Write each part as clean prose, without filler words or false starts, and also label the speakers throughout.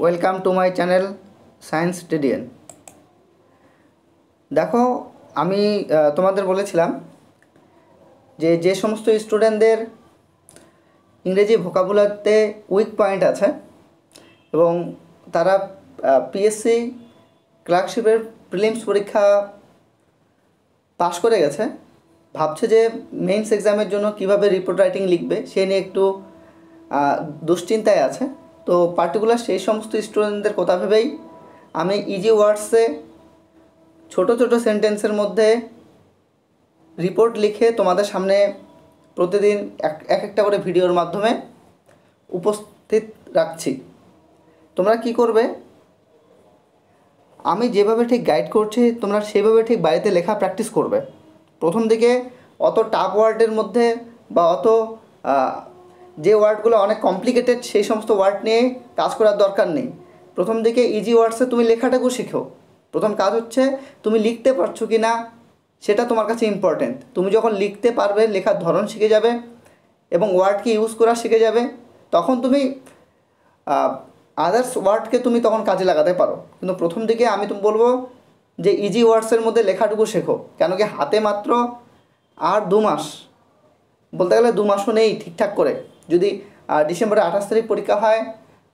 Speaker 1: Welcome to my channel science TDN. দেখো, আমি তোমাদের বলেছিলাম যে সমস্ত স্টুডেন্টদের ইংরেজি ভোকাবুলারিতে উইক পয়েন্ট আছে এবং তারা পিএসসি ক্লার্কশিপের প্রিলিমস পরীক্ষা পাশ করে গেছে, ভাবছে যে মেইনস এক্সামের জন্য কিভাবে রিপোর্ট রাইটিং লিখবে সে নিয়ে একটু দুশ্চিন্তায় আছে। তো পার্টিকুলার সেই সমস্ত স্টুডেন্টদের কথা ভেবেই আমি ইজি ওয়ার্ডসে ছোট ছোট সেন্টেন্সের মধ্যে রিপোর্ট লিখে তোমাদের সামনে প্রতিদিন এক একটা করে ভিডিওর মাধ্যমে উপস্থিত রাখছি। তোমরা কি করবে, আমি যেভাবে ঠিক গাইড করছি তোমরা সেভাবে ঠিক বাড়িতে লেখা প্র্যাকটিস করবে। প্রথম দিকে অত টাফ ওয়ার্ডের মধ্যে বা অত যে ওয়ার্ডগুলো অনেক কমপ্লিকেটেড সেই সমস্ত ওয়ার্ড নিয়ে কাজ করার দরকার নেই। প্রথম দিকে ইজি ওয়ার্ডসে তুমি লেখাটাকেও শিখো। প্রথম কাজ হচ্ছে তুমি লিখতে পারছো কি না সেটা তোমার কাছে ইম্পর্টেন্ট। তুমি যখন লিখতে পারবে, লেখার ধরন শিখে যাবে এবং ওয়ার্ডকে ইউজ করা শিখে যাবে, তখন তুমি আদার্স ওয়ার্ডকে তুমি তখন কাজে লাগাতে পারো। কিন্তু প্রথম দিকে আমি তুমি বলবো যে ইজি ওয়ার্ডসের মধ্যে লেখাটুকু শেখো। কেন কি হাতে মাত্র আর 2 মাস, বলতে গেলে 2 মাসও নেই ঠিকঠাক করে। যদি ডিসেম্বরের 28 তারিখ পরীক্ষা হয়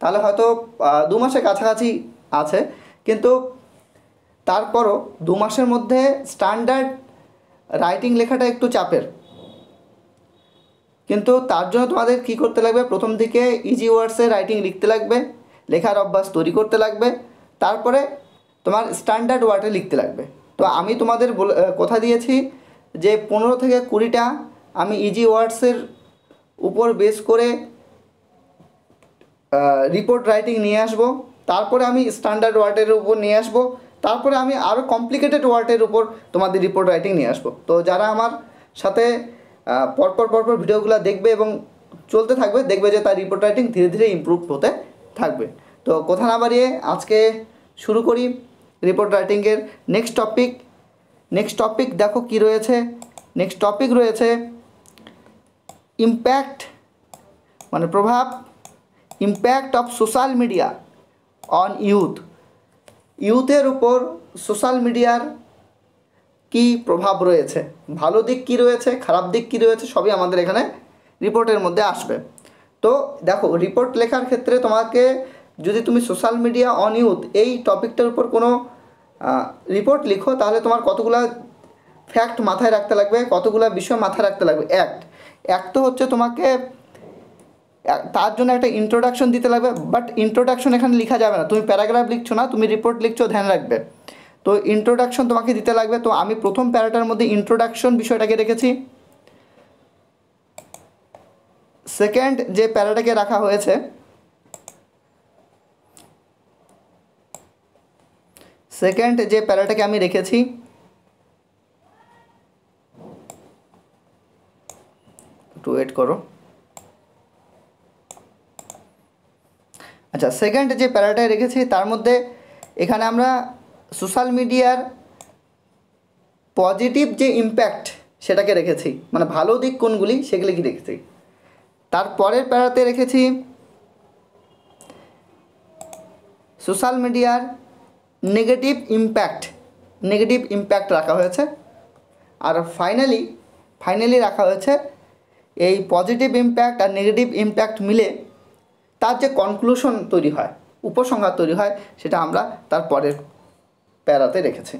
Speaker 1: তাহলে হয়তো 2 মাসের কাছাকাছি আছে, কিন্তু তারপরও 2 মাসের মধ্যে স্ট্যান্ডার্ড রাইটিং লেখাটা একটু চাপের। কিন্তু তার জন্য তোমাদের কী করতে লাগবে, প্রথম দিকে ইজি ওয়ার্ডসে রাইটিং লিখতে লাগবে, লেখার অভ্যাস তৈরি করতে লাগবে, তারপরে তোমার স্ট্যান্ডার্ড ওয়ার্ডে লিখতে লাগবে। তো আমি তোমাদের কথা দিয়েছি যে 15 থেকে 20টা আমি ইজি ওয়ার্ডসের উপর বেস করে রিপোর্ট রাইটিং নিয়ে আসবো, তারপরে আমি স্ট্যান্ডার্ড ওয়ার্ডের উপর নিয়ে আসবো, তারপরে আমি আরও কমপ্লিকেটেড ওয়ার্ডের উপর তোমাদের রিপোর্ট রাইটিং নিয়ে আসবো। তো যারা আমার সাথে পরপর ভিডিওগুলো দেখবে এবং চলতে থাকবে, দেখবে যে তার রিপোর্ট রাইটিং ধীরে ধীরে ইমপ্রুভ হতে থাকবে। তো কথা না বাড়িয়ে আজকে শুরু করি রিপোর্ট রাইটিংয়ের নেক্সট টপিক দেখো কি রয়েছে। নেক্সট টপিক রয়েছে ইম্প্যাক্ট, মানে প্রভাব, impact of social media on ইউথের উপর সোশ্যাল মিডিয়ার কি প্রভাব রয়েছে, ভালো দিক কি রয়েছে, খারাপ দিক কি রয়েছে, সবই আমাদের এখানে রিপোর্টের মধ্যে আসবে। তো দেখো, রিপোর্ট লেখার ক্ষেত্রে তোমাকে যদি তুমি সোশ্যাল মিডিয়া অন ইউথ এই টপিকটার উপর কোনো রিপোর্ট লিখো, তাহলে তোমার কতগুলা ফ্যাক্ট মাথায় রাখতে লাগবে, কতগুলা বিষয় মাথায় রাখতে লাগবে। এক তো হচ্ছে তোমাকে তার জন্য একটা ইন্ট্রোডাকশন দিতে লাগবে, বাট ইন্ট্রোডাকশন এখানে লেখা যাবে না, তুমি প্যারাগ্রাফ লিখছো না, তুমি রিপোর্ট লিখছো, ধ্যান রাখবে। তো ইন্ট্রোডাকশন তোমাকে দিতে লাগবে। তো আমি প্রথম প্যারাটার মধ্যে ইন্ট্রোডাকশন বিষয়টাকে রেখেছি। সেকেন্ড যে প্যারাটাকে রাখা হয়েছে, সেকেন্ড যে প্যারাটাকে আমি রেখেছি, একটু ওয়েট করো। আচ্ছা, সেকেন্ড যে প্যারাটায় রেখেছি তার মধ্যে এখানে আমরা সোশ্যাল মিডিয়ার পজিটিভ যে ইম্প্যাক্ট সেটাকে রেখেছি, মানে ভালো দিক কোনগুলি সেগুলি কি রেখেছি। তারপরের প্যারাতে রেখেছি সোশ্যাল মিডিয়ার নেগেটিভ ইম্প্যাক্ট রাখা হয়েছে। আর ফাইনালি রাখা হয়েছে এই পজিটিভ ইম্প্যাক্ট আর নেগেটিভ ইম্প্যাক্ট মিলে তার যে কনক্লুশন তৈরি হয়, উপসংহার তৈরি হয়, সেটা আমরা তার পরের প্যারাতে রেখেছি।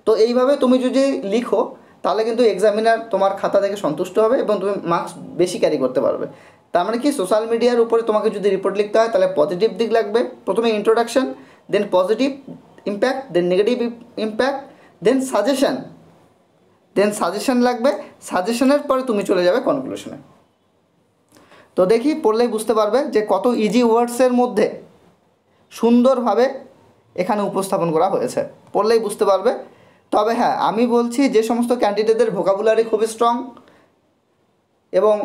Speaker 1: তো এইভাবে তুমি যদি লিখো তাহলে কিন্তু এক্সামিনার তোমার খাতা থেকে সন্তুষ্ট হবে এবং তুমি মার্কস বেশি ক্যারি করতে পারবে। তার মানে কি, সোশ্যাল মিডিয়ার উপরে তোমাকে যদি রিপোর্ট লিখতে হয় তাহলে পজিটিভ দিক লাগবে, প্রথমে ইন্ট্রোডাকশন, দেন পজিটিভ ইম্প্যাক্ট, দেন নেগেটিভ ইম্প্যাক্ট, দেন সাজেশন লাগবে। সাজেশনের পরে তুমি চলে যাবে কনক্লুশনে। তো দেখি, পড়লেই বুঝতে পারবে যে কত ইজি ওয়ার্ডসের মধ্যে সুন্দরভাবে এখানে উপস্থাপন করা হয়েছে, পড়লেই বুঝতে পারবে। তবে হ্যাঁ, আমি বলছি যে সমস্ত ক্যান্ডিডেটদের ভোকাবুলারি খুবই স্ট্রং এবং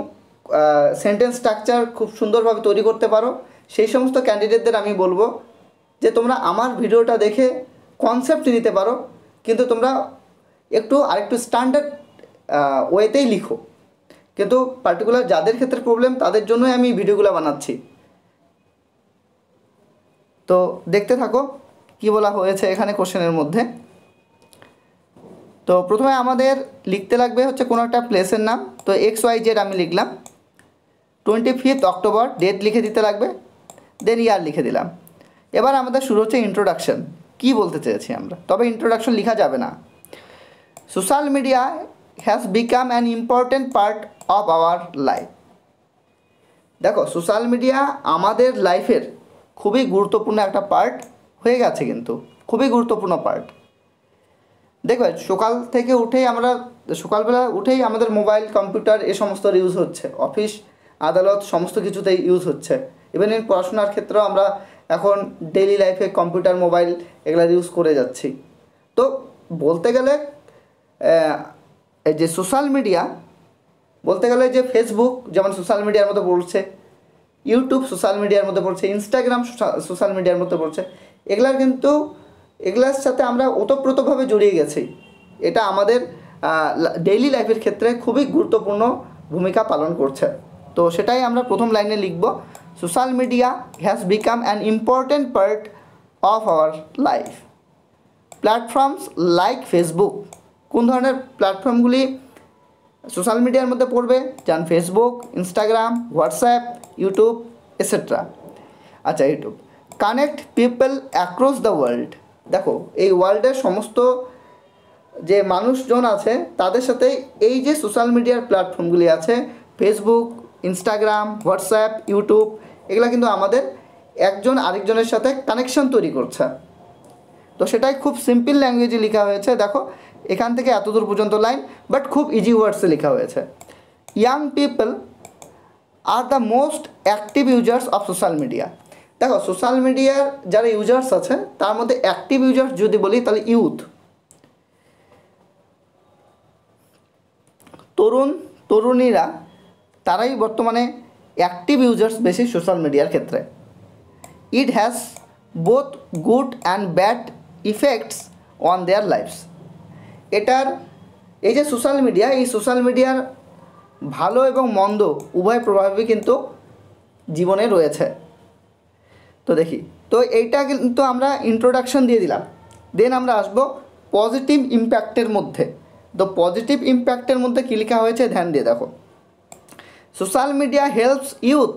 Speaker 1: সেন্টেন্স স্ট্রাকচার খুব সুন্দরভাবে তৈরি করতে পারো, সেই সমস্ত ক্যান্ডিডেটদের আমি বলবো যে তোমরা আমার ভিডিওটা দেখে কনসেপ্ট নিতে পারো, কিন্তু তোমরা আরেকটু স্ট্যান্ডার্ড ওয়েতেই লিখো। কিন্তু পার্টিকুলার যাদের ক্ষেত্রে প্রবলেম তাদের জন্যই আমি ভিডিওগুলো বানাচ্ছি। তো তো দেখতে থাকো কি বলা হয়েছে এখানে কোশ্চেনের মধ্যে। তো প্রথমে আমাদের লিখতে লাগবে হচ্ছে কোনো একটা প্লেসের নাম। তো XYZ আমি লিখলাম, 25 অক্টোবর ডেট লিখে দিতে লাগবে, দেন ইয়ার লিখে দিলাম। এবার আমাদের শুরু হচ্ছে ইন্ট্রোডাকশন, কি বলতে চেয়েছি আমরা। তবে ইন্ট্রোডাকশন লেখা যাবে না। Social media has become an important part of our life. দেখো, সোশ্যাল মিডিয়া আমাদের লাইফের খুবই গুরুত্বপূর্ণ একটা পার্ট হয়ে গেছে, কিন্তু খুবই গুরুত্বপূর্ণ পার্ট। দেখবে সকাল থেকে উঠেই আমরা সকালবেলা উঠেই আমাদের মোবাইল, কম্পিউটার এ সমস্ত ইউজ হচ্ছে, অফিস আদালত সমস্ত কিছুতেই ইউজ হচ্ছে। ইভেন ইন পড়াশোনার ক্ষেত্রেও আমরা এখন ডেইলি লাইফে কম্পিউটার, মোবাইল এগুলো ইউজ করে যাচ্ছি। তো বলতে গেলে এই যে সোশ্যাল মিডিয়া, বলতে গেলে যে ফেসবুক যেমন সোশ্যাল মিডিয়ার মধ্যে পড়ছে, ইউটিউব সোশ্যাল মিডিয়ার মধ্যে পড়ছে, ইনস্টাগ্রাম সোশ্যাল মিডিয়ার মধ্যে পড়ছে, এগুলার সাথে আমরা ওতপ্রোতভাবে জড়িয়ে গেছি। এটা আমাদের ডেইলি লাইফের ক্ষেত্রে খুবই গুরুত্বপূর্ণ ভূমিকা পালন করছে। তো সেটাই আমরা প্রথম লাইনে লিখব, social media has become an important part of our life. Platforms like Facebook, কোন ধরনের প্ল্যাটফর্মগুলি সোশ্যাল মিডিয়ার মধ্যে পড়বে? যেমন Facebook, Instagram, WhatsApp, YouTube etcetera. আচ্ছা, YouTube connect people across the world. দেখো, এই ওয়ার্ল্ডের সমস্ত যে মানুষজন আছে তাদের সাথে এই যে সোশ্যাল মিডিয়ার প্ল্যাটফর্মগুলি আছে, ফেসবুক, ইনস্টাগ্রাম, হোয়াটসঅ্যাপ, ইউটিউব, এগুলো কিন্তু আমাদের একজন আরেকজনের সাথে কানেকশন তৈরি করছে। তো সেটাই খুব সিম্পল ল্যাঙ্গুয়েজে লেখা হয়েছে। দেখো, এখান থেকে এত দূর পর্যন্ত লাইন, বাট খুব ইজি ওয়ার্ডসে লেখা হয়েছে। Young people are the most active users of social media. দেখো, সোশ্যাল মিডিয়ার যারা ইউজার্স আছে তার মধ্যে অ্যাক্টিভ ইউজার্স যদি বলি তাহলে ইউথ, তরুণীরা, তারাই বর্তমানে অ্যাক্টিভ ইউজার্স বেশি সোশ্যাল মিডিয়ার ক্ষেত্রে। It has both good and bad effects on their lives. এটার এই যে সোশ্যাল মিডিয়া, এই সোশ্যাল মিডিয়ার ভালো এবং মন্দ উভয় প্রভাবই কিন্তু জীবনে রয়েছে। তো দেখি, তো এইটা কিন্তু আমরা ইন্ট্রোডাকশন দিয়ে দিলাম। দেন আমরা আসবো পজিটিভ ইম্প্যাক্টের মধ্যে। তো পজিটিভ ইম্প্যাক্টের মধ্যে কী লেখা হয়েছে ধ্যান দিয়ে দেখো। Social media helps youth.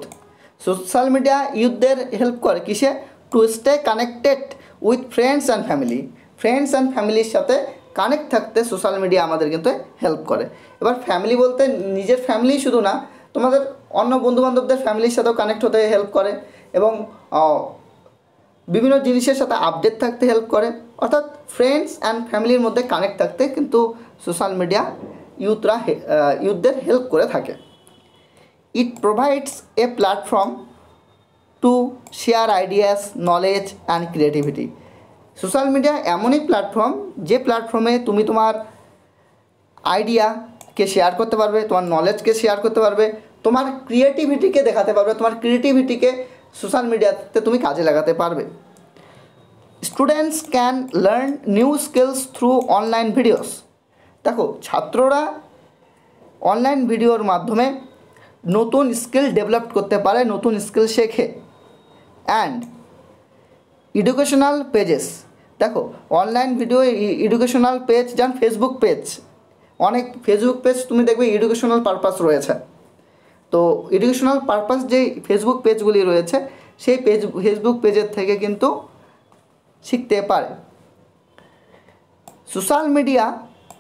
Speaker 1: Social media ইউথদের হেল্প করে কিসে? To stay connected with friends and family. Friends and ফ্যামিলির সাথে কানেক্ট থাকতে সোশ্যাল মিডিয়া আমাদের কিন্তু হেল্প করে। এবার ফ্যামিলি বলতে নিজের ফ্যামিলি শুধু না, তোমাদের অন্য বন্ধুবান্ধবদের ফ্যামিলির সাথেও কানেক্ট হতে হেল্প করে এবং বিভিন্ন জিনিসের সাথে আপডেট থাকতে হেল্প করে। অর্থাৎ ফ্রেন্ডস অ্যান্ড ফ্যামিলির মধ্যে কানেক্ট থাকতে কিন্তু সোশ্যাল মিডিয়া ইউথদের হেল্প করে থাকে। ইট provides a platform to share ideas, knowledge and creativity. Social media এমনই প্ল্যাটফর্ম যে প্ল্যাটফর্মে তুমি তোমার আইডিয়াকে শেয়ার করতে পারবে, তোমার নলেজকে শেয়ার করতে পারবে, তোমার ক্রিয়েটিভিটিকে দেখাতে পারবে, তোমার ক্রিয়েটিভিটিকে সোশ্যাল মিডিয়াতে তুমি কাজে লাগাতে পারবে। Students can learn new skills through online videos. দেখো, ছাত্ররা অনলাইন ভিডিওর মাধ্যমে নতুন স্কিল ডেভেলপ করতে পারে, নতুন স্কিল শেখে। And educational pages. দেখো, অনলাইন ভিডিও এডুকেশনাল পেজ, যেমন ফেসবুক পেজ, অনেক ফেসবুক পেজ তুমি দেখবে এডুকেশনাল পারপাস রয়েছে। তো এডুকেশনাল পারপাস যে ফেসবুক পেজগুলি রয়েছে সেই ফেসবুক পেজের থেকে কিন্তু শিখতে পারে। Social media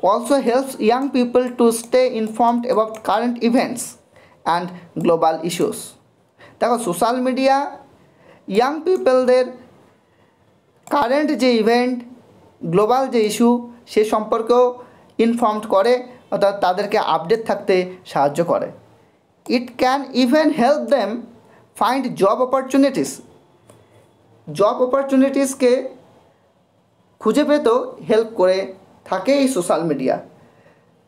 Speaker 1: also helps young people to stay informed about current events and global issues. দেখো, সোশ্যাল মিডিয়া ইয়াং পিপলদের কারেন্ট যে ইভেন্ট, গ্লোবাল যে ইস্যু সে সম্পর্কেও ইনফর্মড করে, অর্থাৎ তাদেরকে আপডেট থাকতে সাহায্য করে। It can even help them find job opportunities. Job অপরচুনিটিসকে খুঁজে পেতেও হেল্প করে থাকে এই সোশ্যাল মিডিয়া।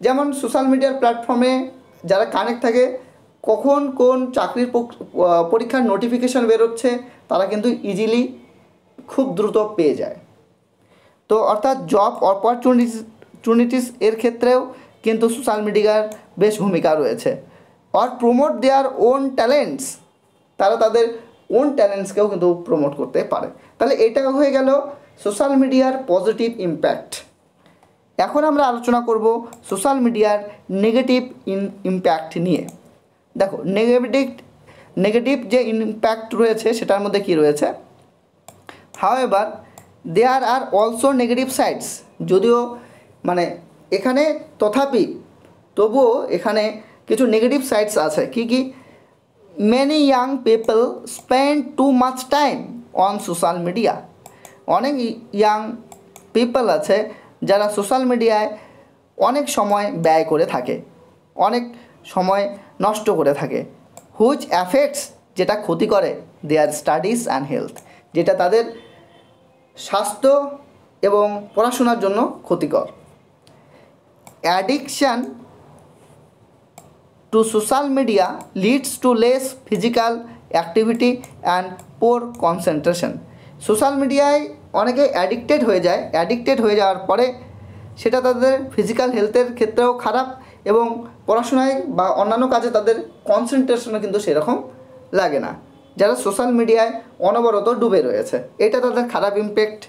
Speaker 1: যেমন সোশ্যাল মিডিয়ার প্ল্যাটফর্মে যারা কানেক্ট থাকে, কখন কোন চাকরির পরীক্ষার নোটিফিকেশান বেরোচ্ছে তারা কিন্তু ইজিলি খুব দ্রুত পেয়ে যায়। তো অর্থাৎ জব অপরচুনিটিস এর ক্ষেত্রেও কিন্তু সোশ্যাল মিডিয়ার বেশ ভূমিকা রয়েছে। Or promote their own talents. তারা তাদের ওন ট্যালেন্টসকেও কিন্তু প্রমোট করতে পারে। তাহলে এটা হয়ে গেল সোশ্যাল মিডিয়ার পজিটিভ ইম্প্যাক্ট। এখন আমরা আলোচনা করব সোশ্যাল মিডিয়ার নেগেটিভ ইম্প্যাক্ট নিয়ে। দেখো নেগেটিভ যে ইম্প্যাক্ট রয়েছে সেটার মধ্যে কি রয়েছে, however there are also negative sides, যদিও মানে এখানে তবুও এখানে কিছু নেগেটিভ সাইডস আছে। কি কি? Many young people spend too much time on social media. অনেক ইয়াং পিপল আছে যারা সোশ্যাল মিডিয়ায় অনেক সময় ব্যয় করে থাকে, অনেক সময় নষ্ট করে থাকে। হুইচ অ্যাফেক্টস, যেটা ক্ষতি করে দেয়ার স্টাডিজ অ্যান্ড হেলথ, যেটা তাদের স্বাস্থ্য এবং পড়াশোনার জন্য ক্ষতিকর। Addiction to social media leads to less physical activity and poor concentration. Social মিডিয়ায় অনেকে অ্যাডিক্টেড হয়ে যাওয়ার পরে সেটা তাদের ফিজিক্যাল হেলথের ক্ষেত্রেও খারাপ এবং পড়াশোনায় বা অন্যান্য কাজে তাদের কনসেন্ট্রেশনও কিন্তু সেরকম লাগে না, যারা সোশ্যাল মিডিয়ায় অনবরত ডুবে রয়েছে। এটা তাদের খারাপ impact.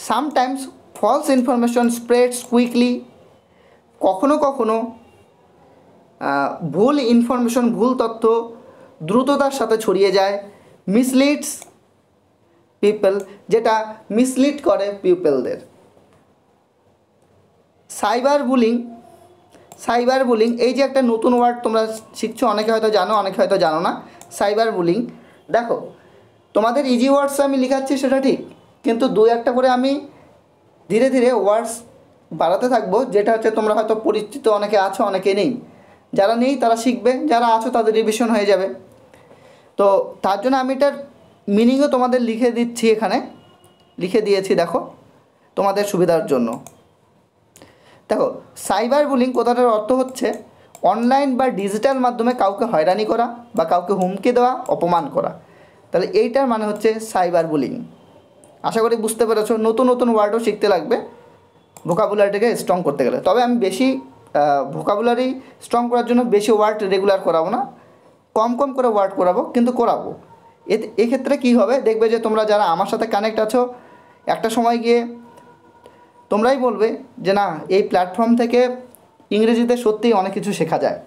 Speaker 1: Sometimes false information spreads quickly, কখনো কখনো ভুল ইনফরমেশন, ভুল তথ্য দ্রুততার সাথে ছড়িয়ে যায়। মিসলিডস পিপল, যেটা মিসলিড করে পিপলদের। সাইবার বুলিং এই যে একটা নতুন ওয়ার্ড তোমরা শিখছো, অনেকে হয়তো জানো, অনেকে হয়তো জানো না। সাইবার বুলিং, দেখো তোমাদের ইজি ওয়ার্ডস আমি লেখাচ্ছি সেটা ঠিক, কিন্তু দুই একটা করে আমি ধীরে ধীরে ওয়ার্ডস বাড়াতে থাকবো, যেটা হচ্ছে তোমরা হয়তো পরিচিত অনেকে আছো, অনেকে নেই। যারা নেই তারা শিখবে, যারা আছো তাদের রিভিশন হয়ে যাবে। তো তার জন্য আমি এটার মিনিংও তোমাদের লিখে দিচ্ছি, এখানে লিখে দিয়েছি, দেখো তোমাদের সুবিধার জন্য। দেখো সাইবার বুলিং কথাটার অর্থ হচ্ছে অনলাইন বা ডিজিটাল মাধ্যমে কাউকে হয়রানি করা বা কাউকে হুমকি দেওয়া, অপমান করা। তাহলে এইটার মানে হচ্ছে সাইবার বুলিং। আশা করি বুঝতে পেরেছো। নতুন নতুন ওয়ার্ডও শিখতে লাগবে ভোকাবুলারিটাকে স্ট্রং করতে গেলে। তবে আমি বেশি ভোকাবুলারি স্ট্রং করার জন্য বেশি ওয়ার্ড রেগুলার করাবো না, কম কম করে ওয়ার্ড করাবো, কিন্তু করাবো। এক্ষেত্রে কী হবে, দেখবে যে তোমরা যারা আমার সাথে কানেক্ট আছো, একটা সময় গিয়ে তোমরাই বলবে যে না, এই প্ল্যাটফর্ম থেকে ইংরেজিতে সত্যিই অনেক কিছু শেখা যায়।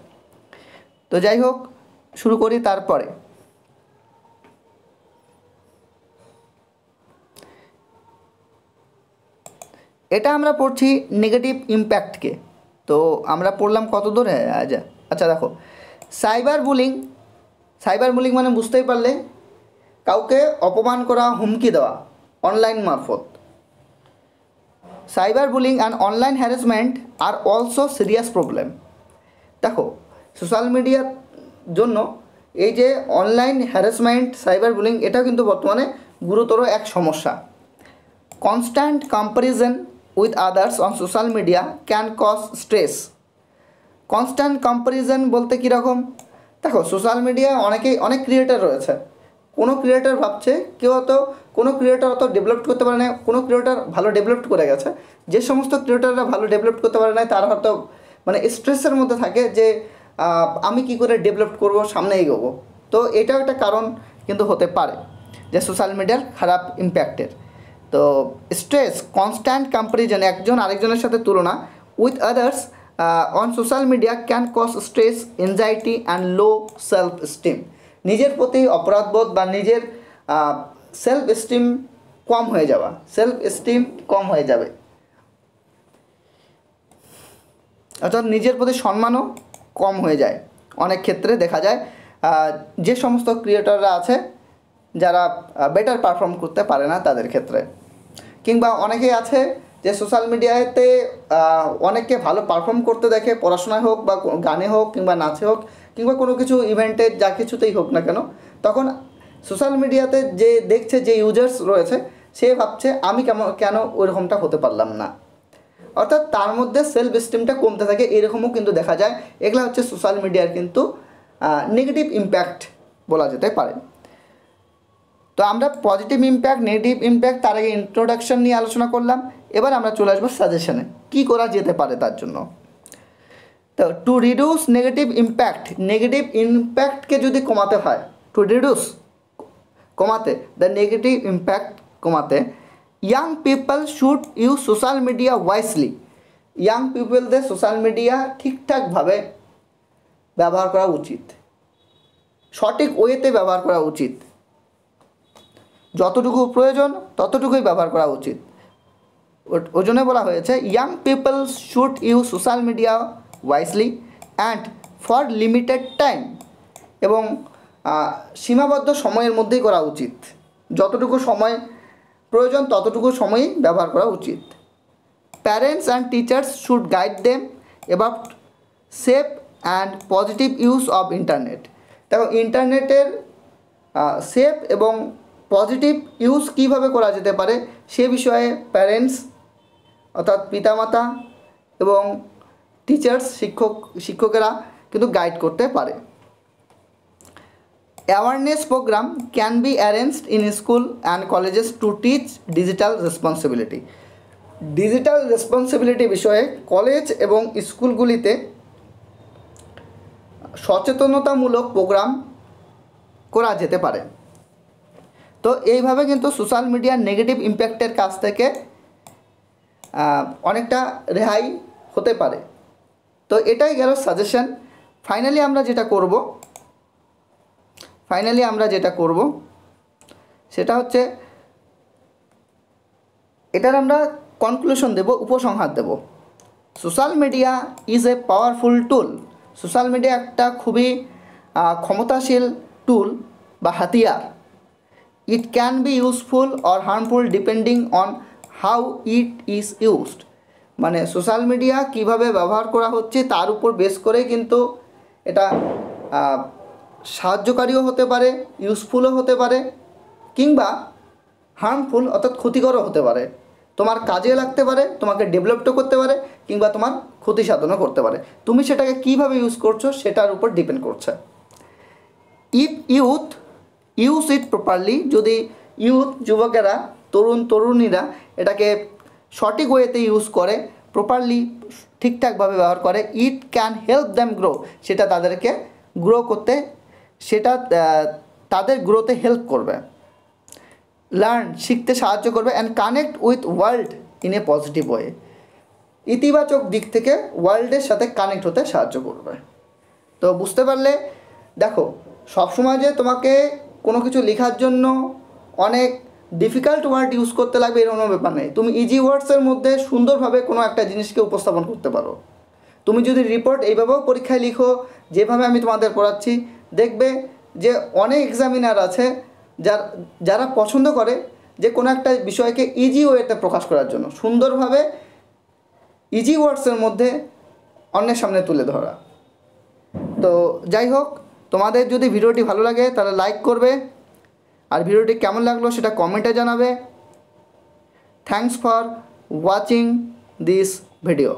Speaker 1: তো যাই হোক, শুরু করি। তারপরে এটা আমরা পড়ছি নেগেটিভ ইম্প্যাক্টকে। তো আমরা পড়লাম কত দূরে? আচ্ছা দেখো, সাইবার বুলিং মানে বুঝতেই পারলে কাউকে অপমান করা, হুমকি দেওয়া অনলাইন মারফত। Cyber bullying and online harassment are also serious problem. দেখো সোশ্যাল মিডিয়ার জন্য এই যে অনলাইন হ্যারাসমেন্ট, সাইবার বুলিং, এটাও কিন্তু বর্তমানে গুরুতর এক সমস্যা। Constant comparison with others on social media can cause stress. Constant comparison বলতে কীরকম? দেখো সোশ্যাল মিডিয়ায় অনেক ক্রিয়েটার রয়েছে। কোনো ক্রিয়েটার ভাবছে কোনো ক্রিয়েটার অত ডেভেলপ করতে পারে না, কোনো ক্রিয়েটার ভালো ডেভেলপ করে গেছে। যে সমস্ত ক্রিয়েটাররা ভালো ডেভেলপ করতে পারে না, তারা হয়তো মানে স্ট্রেসের মধ্যে থাকে যে আমি কি করে ডেভেলপ করব, সামনে এগোবো। তো এটাও একটা কারণ কিন্তু হতে পারে যে সোশ্যাল মিডিয়ার খারাপ ইম্প্যাক্টের। তো স্ট্রেস, কনস্ট্যান্ট কম্প্যারিজন, একজন আরেকজনের সাথে তুলনা, with others on social media can cause stress, anxiety and low self esteem. নিজের প্রতি অপরাধবোধ বা নিজের সেলফ এস্টিম কম হয়ে যাবে, অর্থাৎ নিজের প্রতি সম্মানও কম হয়ে যায়। অনেক ক্ষেত্রে দেখা যায় যে সমস্ত ক্রিয়েটররা আছে যারা বেটার পারফর্ম করতে পারে না তাদের ক্ষেত্রে। কিংবা অনেকেই আছে যে সোশ্যাল মিডিয়াতে অনেককে ভালো পারফর্ম করতে দেখে, পড়াশোনায় হোক বা গানে হোক কিংবা নাচে হোক কিংবা কোনো কিছু ইভেন্টে, যা কিছুতেই হোক না কেন, তখন সোশ্যাল মিডিয়াতে যে দেখছে, যে ইউজার্স রয়েছে, সে ভাবছে আমি কেন ওইরকমটা হতে পারলাম না, অর্থাৎ তার মধ্যে সেলফ এস্টিমটা কমতে থাকে। এরকমও কিন্তু দেখা যায়। এগুলো হচ্ছে সোশ্যাল মিডিয়ার কিন্তু নেগেটিভ ইম্প্যাক্ট বলা যেতে পারে। তো আমরা পজিটিভ ইম্প্যাক্ট, নেগেটিভ ইম্প্যাক্ট, তার আগে ইন্ট্রোডাকশন নিয়ে আলোচনা করলাম। এবার আমরা চলে আসবো সাজেশনে, কী করা যেতে পারে তার জন্য। তো টু রিডিউস নেগেটিভ ইম্প্যাক্টকে যদি কমাতে হয়, টু রিডিউস কমাতে দ্য নেগেটিভ ইম্প্যাক্ট কমাতে young people should use social media wisely. Young পিপলদের সোশ্যাল মিডিয়া ঠিকঠাকভাবে ব্যবহার করা উচিত, সঠিক ওয়েতে ব্যবহার করা উচিত, যতটুকু প্রয়োজন ততটুকুই ব্যবহার করা উচিত। ওই জন্য বলা হয়েছে young people should use social media wisely and for limited time, এবং সীমাবদ্ধ সময়ের মধ্যেই করা উচিত। যতটুকু সময় প্রয়োজন ততটুকু সময়ই ব্যবহার করা উচিত। Parents and teachers should guide them about safe and positive use of internet. দেখো, ইন্টারনেটের সেফ এবং পজিটিভ ইউজ কীভাবে করা যেতে পারে সে বিষয়ে প্যারেন্টস অর্থাৎ পিতামাতা এবং টিচার্স শিক্ষকেরা কিন্তু গাইড করতে পারে। Awareness programme can be arranged in school and colleges to teach digital responsibility. Digital responsibility বিষয়ে কলেজ এবং স্কুলগুলিতে সচেতনতামূলক প্রোগ্রাম করা যেতে পারে। তো এইভাবে কিন্তু সোশ্যাল মিডিয়ার নেগেটিভ ইম্প্যাক্টের কাছ থেকে অনেকটা রেহাই হতে পারে। তো এটাই গেল সাজেশন। ফাইনালি আমরা যেটা করব সেটা হচ্ছে এটার আমরা কনক্লুশন দেব, উপসংহার দেব। Social media is a powerful tool. Social media একটা খুবই ক্ষমতাশীল টুল বা হাতিয়ার। It can be useful or harmful depending on how it is used. মানে সোশ্যাল মিডিয়া কিভাবে ব্যবহার করা হচ্ছে তার উপর বেস করে কিন্তু এটা সাহায্যকারীও হতে পারে, ইউজফুলও হতে পারে, কিংবা হার্মফুল অর্থাৎ ক্ষতিকরও হতে পারে। তোমার কাজে লাগতে পারে, তোমাকে ডেভেলপও করতে পারে, কিংবা তোমার ক্ষতি সাধনও করতে পারে। তুমি সেটাকে কীভাবে ইউজ করছো সেটার উপর ডিপেন্ড করছে। If youth use it properly, যদি যুবকেরা তরুণীরা এটাকে সঠিক ওয়েতে ইউজ করে, প্রপারলি ঠিকঠাকভাবে ব্যবহার করে, it can help them grow, সেটা তাদেরকে গ্রো করতে, সেটা তাদের গ্রোতে হেল্প করবে। লার্ন, শিখতে সাহায্য করবে। And connect with world in a positive way, ইতিবাচক দিক থেকে ওয়ার্ল্ডের সাথে কানেক্ট হতে সাহায্য করবে। তো বুঝতে পারলে, দেখো সবসময় যে তোমাকে কোনো কিছু লেখার জন্য অনেক ডিফিকাল্ট ওয়ার্ড ইউজ করতে লাগবে এরকম ব্যাপার নেই। তুমি ইজি ওয়ার্ডসের মধ্যে সুন্দরভাবে কোনো একটা জিনিসকে উপস্থাপন করতে পারো। তুমি যদি রিপোর্ট এইভাবেও পরীক্ষায় লিখো যেভাবে আমি তোমাদের পড়াচ্ছি, দেখবে যে অনেক এক্সামিনার আছে যারা পছন্দ করে যে কোনো একটা বিষয়কে ইজি ওয়েতে প্রকাশ করার জন্য সুন্দরভাবে ইজি ওয়ার্ডসের মধ্যে অন্যের সামনে তুলে ধরা। তো যাই হোক, তোমাদের যদি ভিডিওটি ভালো লাগে তাহলে লাইক করবে, আর ভিডিওটি কেমন লাগলো সেটা কমেন্টে জানাবে। Thanks for watching this video.